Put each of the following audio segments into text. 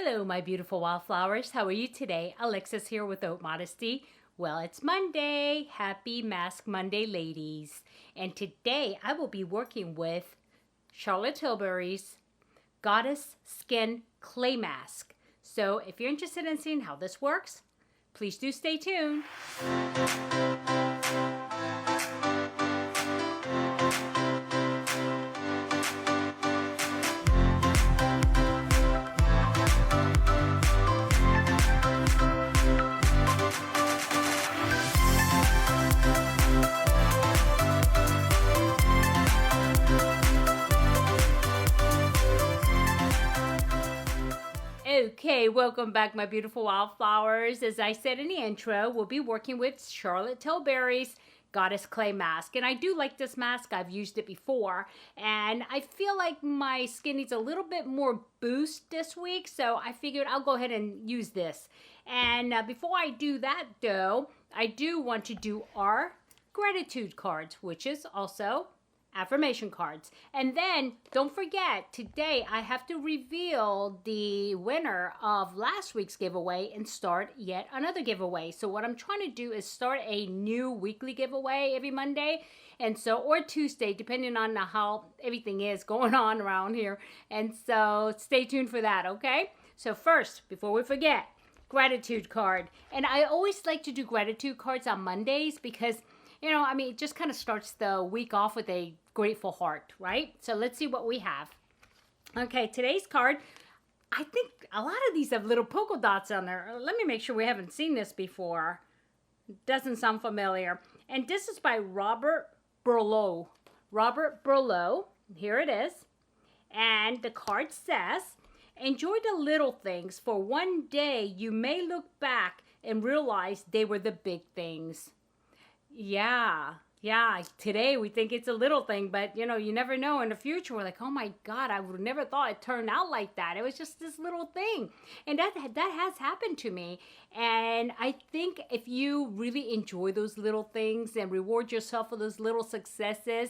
Hello, my beautiful wildflowers. How are you today? Alexis here with Haute Modesty. Well, it's Monday. Happy Mask Monday, ladies. And today I will be working with Charlotte Tilbury's Goddess Skin Clay Mask. So if you're interested in seeing how this works, please do stay tuned. Okay, welcome back, my beautiful wildflowers. As I said in the intro, we'll be working with Charlotte Tilbury's Goddess Clay Mask. And I do like this mask. I've used it before. And I feel like my skin needs a little bit more boost this week. So I figured I'll go ahead and use this. And before I do that, though, I do want to do our gratitude cards, which is also affirmation cards. And then don't forget, today I have to reveal the winner of last week's giveaway and start yet another giveaway. So what I'm trying to do is start a new weekly giveaway every Monday, and so, or Tuesday, depending on how everything is going on around here. And so stay tuned for that, okay? So first, before we forget, gratitude card. And I always like to do gratitude cards on Mondays because, you know, I mean, it just kind of starts the week off with a grateful heart, right? So let's see what we have. Okay, today's card, I think a lot of these have little polka dots on there. Let me make sure we haven't seen this before. Doesn't sound familiar. And this is by Robert Burlow. Robert Burlow, here it is. And the card says, enjoy the little things, for one day you may look back and realize they were the big things. Yeah, today we think it's a little thing, but you know, you never know in the future. We're like, oh my God, I would have never thought it turned out like that. It was just this little thing. And that has happened to me. And I think if you really enjoy those little things and reward yourself for those little successes,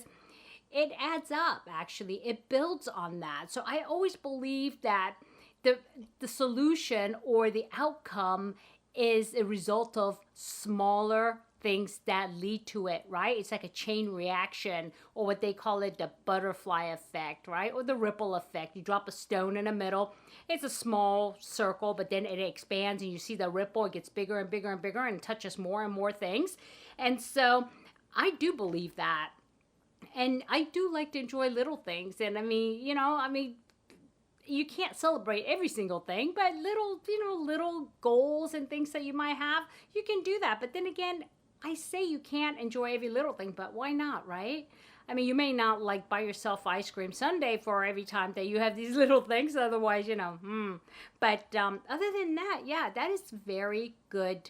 it adds up, actually. It builds on that. So I always believe that the solution or the outcome is a result of smaller things that lead to it, right? It's like a chain reaction, or what they call it, the butterfly effect, right? Or the ripple effect. You drop a stone in the middle. It's a small circle, but then it expands and you see the ripple. It gets bigger and bigger and bigger and touches more and more things. And so I do believe that. And I do like to enjoy little things. And I mean, you can't celebrate every single thing, but little goals and things that you might have, you can do that. But then again, I say you can't enjoy every little thing, but why not, right? I mean, you may not like buy yourself ice cream sundae for every time that you have these little things. Otherwise, But other than that, yeah, that is very good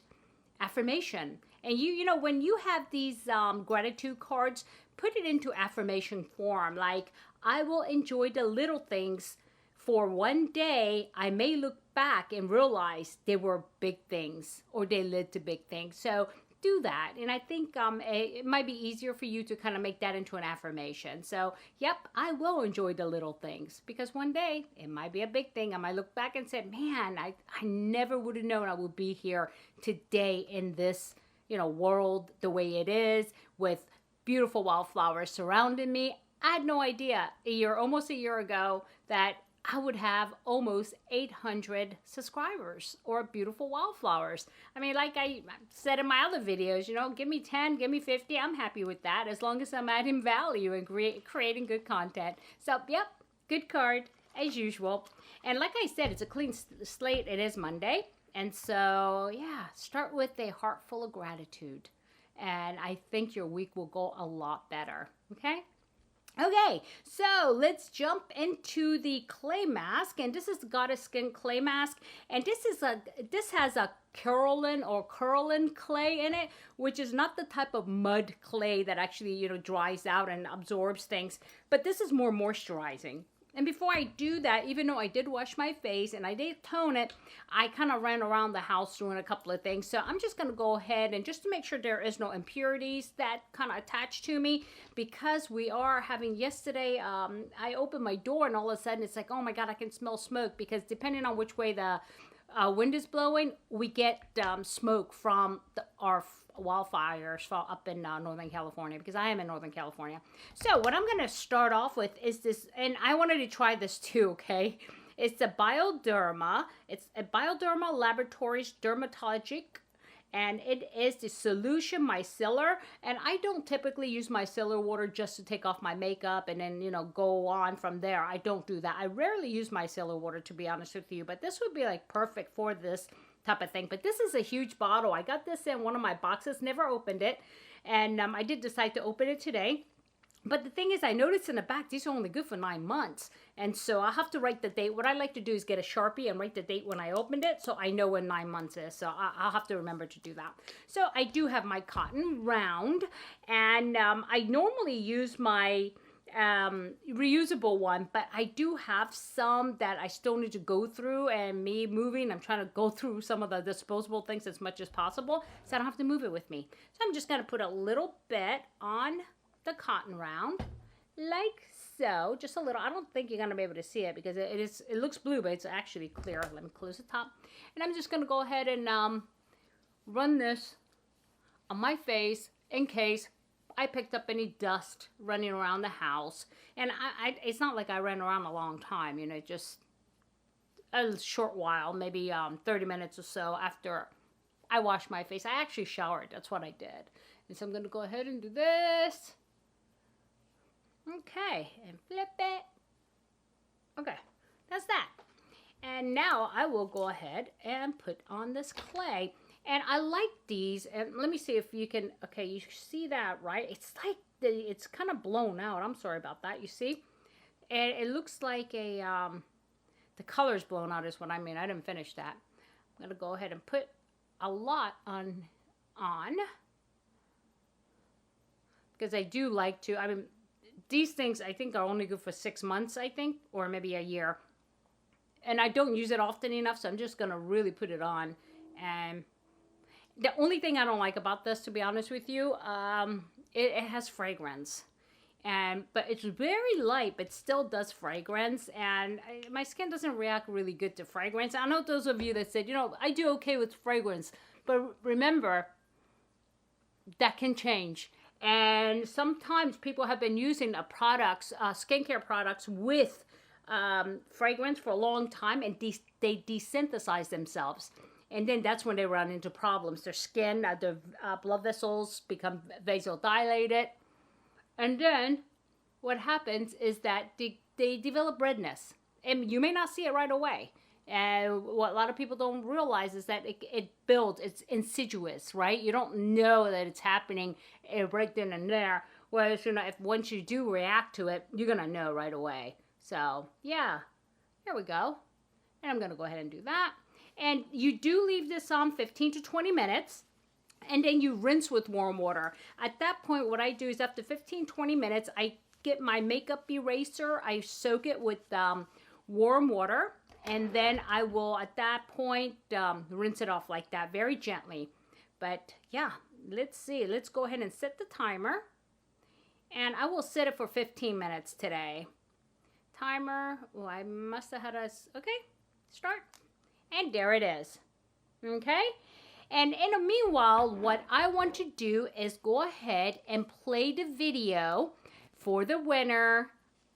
affirmation. And when you have these gratitude cards, put it into affirmation form. Like, I will enjoy the little things. For one day, I may look back and realize they were big things, or they led to big things. So do that. And I think it might be easier for you to kind of make that into an affirmation. So, yep, I will enjoy the little things, because one day it might be a big thing. I might look back and say, man, I never would have known I would be here today in this, world the way it is, with beautiful wildflowers surrounding me. I had no idea almost a year ago that I would have almost 800 subscribers or beautiful wildflowers. I mean, like I said in my other videos, give me 10, give me 50. I'm happy with that, as long as I'm adding value and creating good content. So, yep, good card as usual. And like I said, it's a clean slate. It is Monday. And so, yeah, start with a heart full of gratitude. And I think your week will go a lot better. Okay? Okay, so let's jump into the clay mask, and this is the Goddess Skin Clay Mask, and this has a Curlin clay in it, which is not the type of mud clay that actually dries out and absorbs things, but this is more moisturizing. And before I do that, even though I did wash my face and I did tone it, I kind of ran around the house doing a couple of things. So I'm just going to go ahead and just to make sure there is no impurities that kind of attach to me, because we are having yesterday, I opened my door and all of a sudden it's like, oh my God, I can smell smoke, because depending on which way the wind is blowing, we get smoke from our wildfires up in Northern California, because I am in Northern California. So what I'm going to start off with is this, and I wanted to try this too, okay? It's the Bioderma. It's a Bioderma Laboratories Dermatologic, and it is the solution micellar. And I don't typically use micellar water just to take off my makeup and then, you know, go on from there. I don't do that. I rarely use micellar water, to be honest with you, but this would be like perfect for this type of thing. But this is a huge bottle. I got this in one of my boxes, never opened it, and I did decide to open it today. But the thing is, I noticed in the back, these are only good for 9 months. And so I'll have to write the date. What I like to do is get a Sharpie and write the date when I opened it, so I know when 9 months is. So I'll have to remember to do that. So I do have my cotton round, and I normally use my reusable one, but I do have some that I still need to go through, and me moving, I'm trying to go through some of the disposable things as much as possible, so I don't have to move it with me. So I'm just going to put a little bit on the cotton round, like so, just a little. I don't think you're going to be able to see it because it looks blue, but it's actually clear. Let me close the top, and I'm just going to go ahead and run this on my face in case I picked up any dust running around the house. And it's not like I ran around a long time, you know, just a short while, maybe 30 minutes or so after I washed my face. I actually showered. That's what I did. And so I'm going to go ahead and do this. Okay, and flip it. Okay, that's that. And now I will go ahead and put on this clay. And I like these, and let me see if you can, okay, you see that, right? It's like, it's kind of blown out. I'm sorry about that, you see? And it looks like a, the color's blown out is what I mean. I didn't finish that. I'm going to go ahead and put a lot on, because I do like to, I mean, these things I think are only good for 6 months, I think, or maybe a year. And I don't use it often enough, so I'm just going to really put it on. And the only thing I don't like about this, to be honest with you, it has fragrance. But it's very light, but still does fragrance. And my skin doesn't react really good to fragrance. I know those of you that said, you know, I do okay with fragrance. But remember, that can change. And sometimes people have been using products, skincare products with fragrance for a long time, and they desynthesize themselves. And then that's when they run into problems. Their skin, their blood vessels become vasodilated. And then what happens is that they develop redness. And you may not see it right away. And what a lot of people don't realize is that it builds, it's insidious, right? You don't know that it's happening right then and there. Whereas, you know, if once you do react to it, you're going to know right away. So, yeah, there we go. And I'm going to go ahead and do that. And you do leave this on 15 to 20 minutes. And then you rinse with warm water. At that point, what I do is after 15, 20 minutes, I get my makeup eraser. I soak it with warm water. And then I will, at that point, rinse it off like that, very gently. But yeah, let's see. Let's go ahead and set the timer. And I will set it for 15 minutes today. Timer. Oh, I must have had a... Okay, start. And there it is. Okay? And in the meanwhile, what I want to do is go ahead and play the video for the winner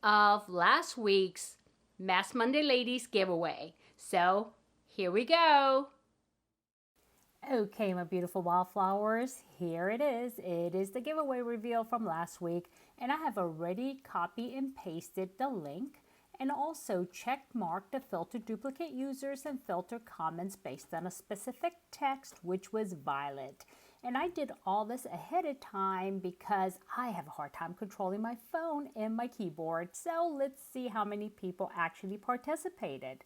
of last week's Mask Monday Ladies giveaway. So, here we go. Okay, my beautiful wildflowers, here it is. It is the giveaway reveal from last week, and I have already copied and pasted the link and also check marked the filter duplicate users and filter comments based on a specific text, which was Violet. And I did all this ahead of time because I have a hard time controlling my phone and my keyboard. So let's see how many people actually participated.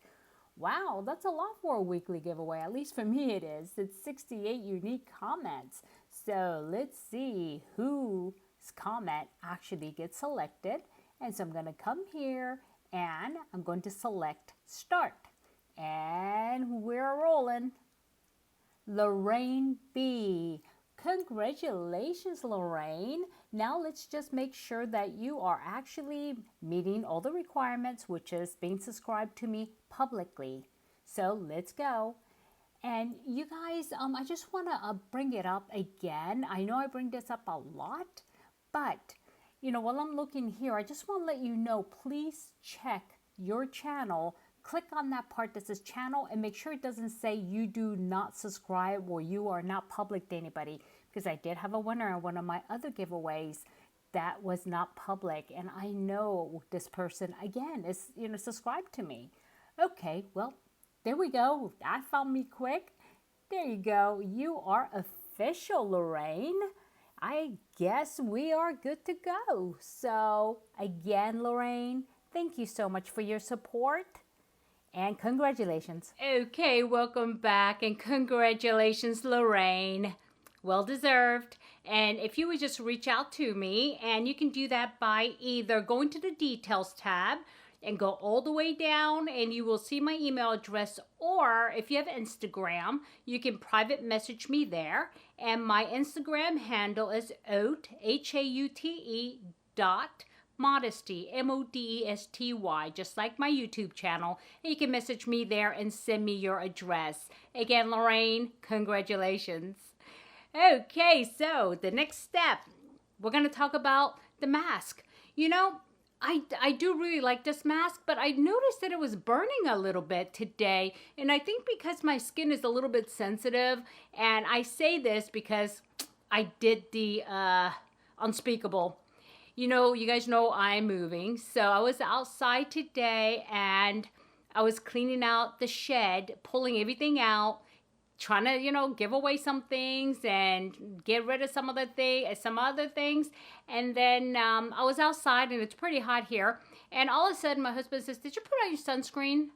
Wow, that's a lot for a weekly giveaway. At least for me it is. It's 68 unique comments. So let's see whose comment actually gets selected. And so I'm going to come here and I'm going to select Start. And we're rolling. Lorraine B. Congratulations, Lorraine. Now let's just make sure that you are actually meeting all the requirements, which is being subscribed to me publicly. So let's go. And you guys, I just want to bring it up again. I know I bring this up a lot, but you know, while I'm looking here, I just want to let you know, please check your channel. Click on that part that says channel and make sure it doesn't say you do not subscribe or you are not public to anybody, because I did have a winner on one of my other giveaways that was not public, and I know this person again is, you know, subscribed to me. Okay, well, there we go. That found me quick. There you go. You are official, Lorraine. I guess we are good to go. So again, Lorraine, thank you so much for your support. And congratulations. Okay, welcome back and congratulations, Lorraine. Well deserved. And if you would just reach out to me, and you can do that by either going to the details tab and go all the way down and you will see my email address, or if you have Instagram, you can private message me there. And my Instagram handle is Haute, Haute Modesty, Modesty, just like my YouTube channel. And you can message me there and send me your address. Again, Lorraine, congratulations. Okay, so the next step, we're going to talk about the mask. You know, I do really like this mask, but I noticed that it was burning a little bit today. And I think because my skin is a little bit sensitive, and I say this because I did the unspeakable. You know, you guys know I'm moving. So I was outside today and I was cleaning out the shed, pulling everything out, trying to, you know, give away some things and get rid of some other things. And then I was outside and it's pretty hot here. And all of a sudden my husband says, "Did you put on your sunscreen?"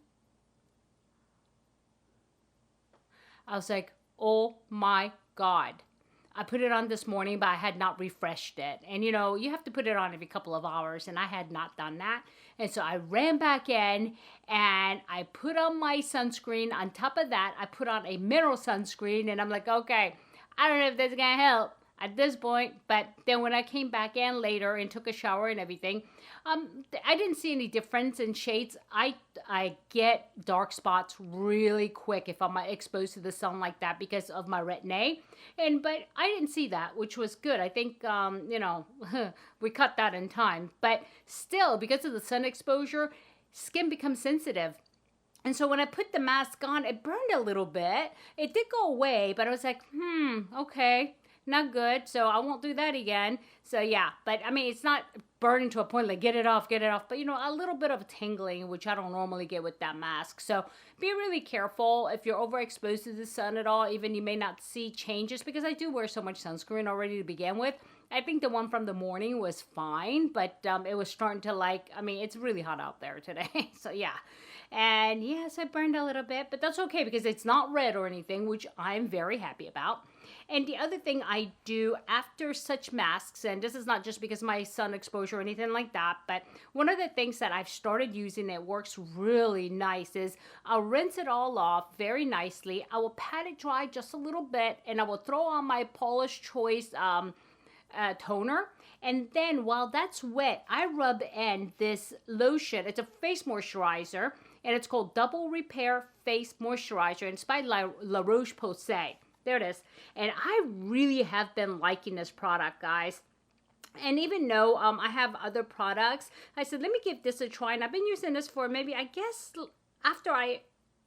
I was like, oh my God. I put it on this morning, but I had not refreshed it. And, you know, you have to put it on every couple of hours, and I had not done that. And so I ran back in, and I put on my sunscreen. On top of that, I put on a mineral sunscreen, and I'm like, okay, I don't know if this is going to help at this point. But then when I came back in later and took a shower and everything, I didn't see any difference in shades. I get dark spots really quick if I'm exposed to the sun like that because of my retin-A. But I didn't see that, which was good. I think, you know, we cut that in time. But still, because of the sun exposure, skin becomes sensitive. And so when I put the mask on, it burned a little bit. It did go away, but I was like, okay, not good. So I won't do that again. So yeah, but I mean, it's not burning to a point like get it off. But you know, a little bit of tingling, which I don't normally get with that mask. So be really careful if you're overexposed to the sun at all. Even you may not see changes because I do wear so much sunscreen already to begin with. I think the one from the morning was fine, but it was starting to I mean, it's really hot out there today. So yeah. And yes, I burned a little bit, but that's okay because it's not red or anything, which I'm very happy about. And the other thing I do after such masks, and this is not just because of my sun exposure or anything like that, but one of the things that I've started using that works really nice is I'll rinse it all off very nicely. I will pat it dry just a little bit, and I will throw on my Paula's Choice toner. And then while that's wet, I rub in this lotion. It's a face moisturizer, and it's called Double Repair Face Moisturizer, and it's by La Roche-Posay. There it is. And I really have been liking this product, guys. And even though I have other products, I said, let me give this a try. And I've been using this for maybe, I guess, after I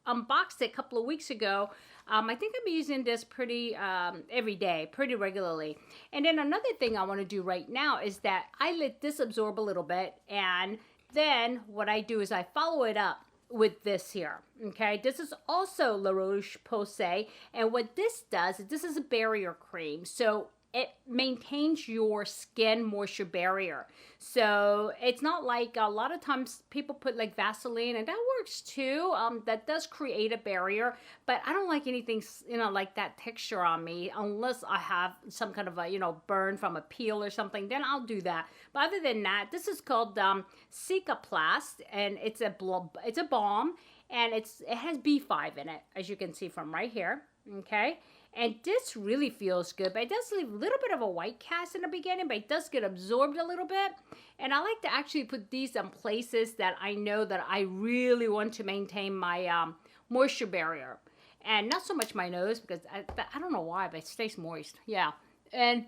unboxed it a couple of weeks ago, I think I've been using this pretty every day, pretty regularly. And then another thing I want to do right now is that I let this absorb a little bit. And then what I do is I follow it up with this here. Okay, this is also La Roche-Posay. And what this does is this is a barrier cream. So it maintains your skin moisture barrier. So it's not like a lot of times people put like Vaseline, and that works too. That does create a barrier, but I don't like anything, you know, like that texture on me unless I have some kind of a, you know, burn from a peel or something, then I'll do that. But other than that, this is called Cicaplast, and it's a balm, and it has B5 in it, as you can see from right here, okay? And this really feels good, but it does leave a little bit of a white cast in the beginning, but it does get absorbed a little bit. And I like to actually put these in places that I know that I really want to maintain my moisture barrier. And not so much my nose, because I don't know why, but it stays moist. Yeah. And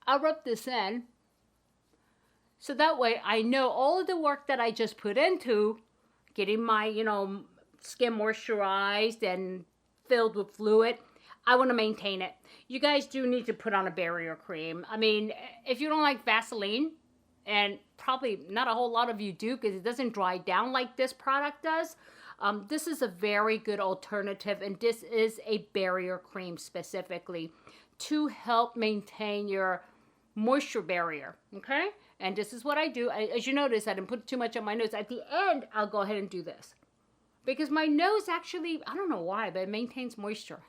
I'll rub this in, so that way I know all of the work that I just put into getting my, you know, skin moisturized and filled with fluid, I want to maintain it. You guys do need to put on a barrier cream. I mean, if you don't like Vaseline, and probably not a whole lot of you do because it doesn't dry down like this product does, this is a very good alternative, and this is a barrier cream specifically to help maintain your moisture barrier, okay? And this is what I do. As you notice, I didn't put too much on my nose. At the end, I'll go ahead and do this, because my nose actually, I don't know why, but it maintains moisture.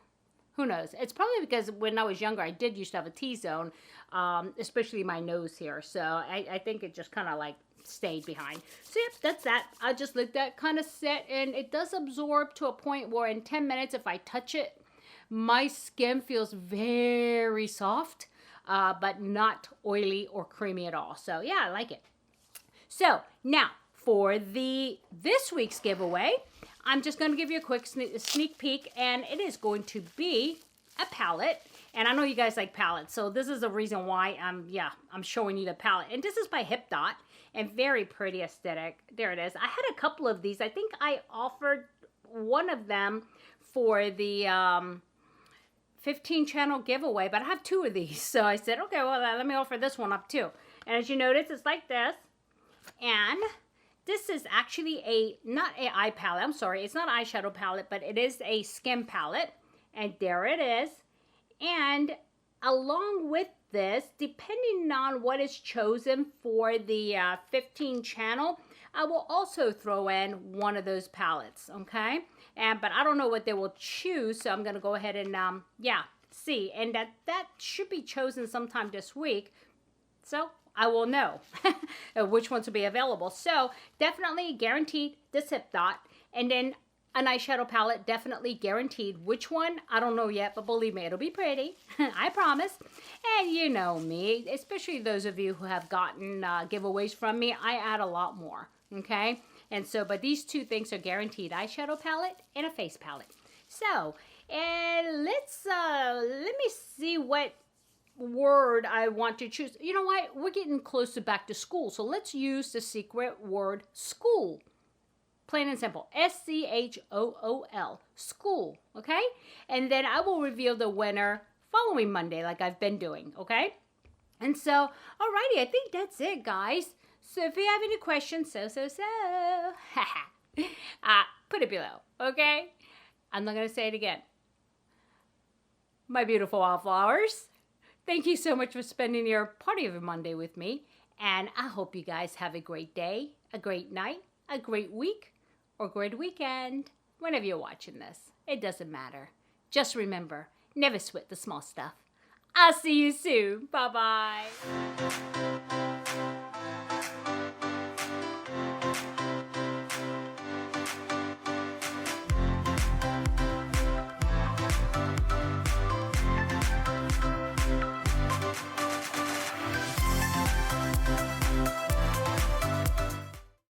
Who knows? It's probably because when I was younger, I did used to have a T-zone, especially my nose here. So I think it just kind of like stayed behind. So yep, that's that. I just let that kind of set, and it does absorb to a point where in 10 minutes, if I touch it, my skin feels very soft, but not oily or creamy at all. So yeah, I like it. So now for this week's giveaway, I'm just going to give you a quick sneak peek, and it is going to be a palette. And I know you guys like palettes, so this is the reason why I'm showing you the palette. And this is by Hip Dot, and very pretty aesthetic. There it is. I had a couple of these. I think I offered one of them for the 15 channel giveaway, but I have two of these. So I said, okay, well, let me offer this one up too. And as you notice, it's like this. And this is actually not an eye palette. I'm sorry, it's not an eyeshadow palette, but it is a skin palette. And there it is. And along with this, depending on what is chosen for the 15 channel, I will also throw in one of those palettes, okay? But I don't know what they will choose, so I'm going to go ahead and, see. And that should be chosen sometime this week. So I will know which ones will be available. So definitely guaranteed this Hip Dot. And then an eyeshadow palette, definitely guaranteed. Which one? I don't know yet, but believe me, it'll be pretty. I promise. And you know me, especially those of you who have gotten giveaways from me, I add a lot more, okay? And so, but these two things are guaranteed. Eyeshadow palette and a face palette. So, and let me see what word I want to choose. You know what? We're getting close to back to school, so let's use the secret word school. Plain and simple. S-C-H-O-O-L. School. Okay? And then I will reveal the winner following Monday, like I've been doing. Okay? And so, alrighty, I think that's it, guys. So if you have any questions, put it below. Okay? I'm not going to say it again. My beautiful wildflowers, thank you so much for spending your party of a Monday with me. And I hope you guys have a great day, a great night, a great week, or great weekend, whenever you're watching this. It doesn't matter. Just remember, never sweat the small stuff. I'll see you soon. Bye-bye.